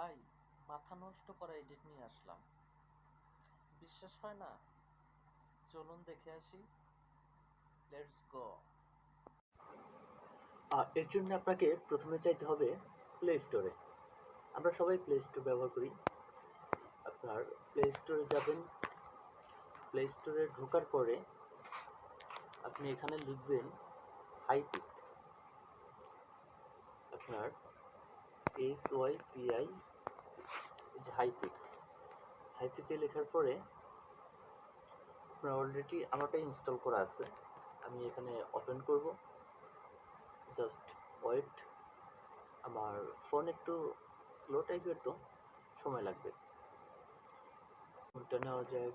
ভাই, মাথা নষ্ট করা এডিট নিয়ে আসলাম। বিশ্বাস হয় না? চলুন দেখে আসি। Let's go. এর জন্য আপনাকে প্রথমে চাইতে হবে প্লে স্টোরে। আমরা সবাই প্লে স্টোর ব্যবহার করি। আপনার প্লে স্টোরে যাবেন। প্লে স্টোরে ঢোকার পরে আপনি এখানে লিখবেন হাইপিক। আপনার SYPI, হাইপিক। হাইপিকে লেখার পরে আপনার অলরেডি আমারটা ইনস্টল করা আছে। আমি এখানে ওপেন করব। Just wait. আমার ফোন একটু স্লো টাইপের, তো সময় লাগবে। কোনটা নেওয়া যায়?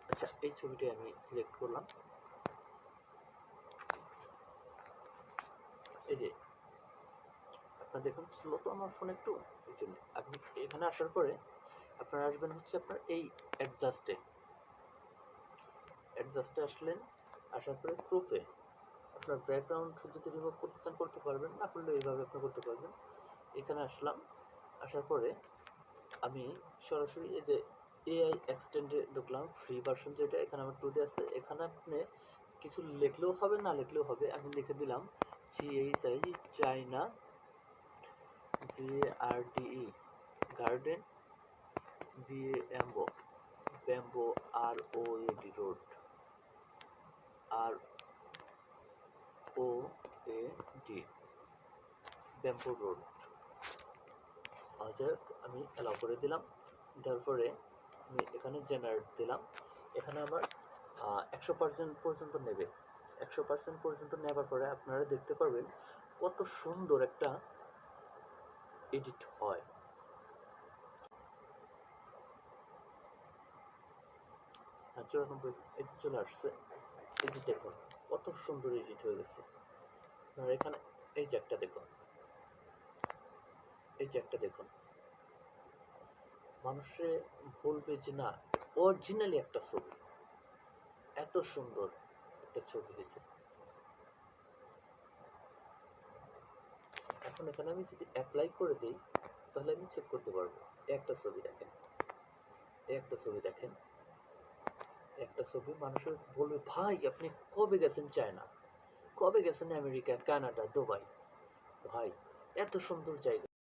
আচ্ছা, এই ছবিটা আমি সিলেক্ট করলাম। এই যে আপনার দেখুন, স্লো তো আমার ফোন একটু, এই জন্য আপনি এখানে আসার পরে আপনারা আসবেন হচ্ছে আপনার এই অ্যাডজাস্টে আসলেন। আসার পরে প্রুফে আপনার ব্যাকগ্রাউন্ড যদি রিমুভ করতে চান করতে পারবেন, না করলে এইভাবে আপনি করতে পারবেন। এখানে আসলাম। আসার পরে আমি সরাসরি এই যে AI এক্সটেন্ডে ঢুকলাম, ফ্রি ভার্সন যেটা, এখানে আমার 2 আছে। এখানে আপনি কিছু লিখলেও হবে, না লিখলেও হবে। আমি লিখে দিলাম GHI China, GARDE garden, BAMBO bamboo, ROAD road, ROAD bamboo road. আচ্ছা, আমি অ্যালাউ করে দিলাম। তারপরে আমি এখানে জেনারেট দিলাম। এখানে আমার 100% পর্যন্ত নেবে। 100% পর্যন্ত নেবার পরে আপনারা দেখতে পারবেন কত সুন্দর একটা এডিট হয়। আর 94 চলে আসছে। এই যে দেখুন কত সুন্দর এডিট হয়ে গেছে। আপনারা এখানে এই যে একটা দেখুন, মানুষে বলবে যে না, অরিজিনালি একটা ছবি, এত সুন্দর একটা ছবি হয়েছে। এখন এখানে আমি যদি অ্যাপ্লাই করে দিই, তাহলে আমি চেক করতে পারবো। একটা ছবি দেখেন, একটা ছবি মানুষের বলবে ভাই আপনি কবে গেছেন চায়না, কবে গেছেন আমেরিকা, কানাডা, দুবাই, ভাই এত সুন্দর জায়গা।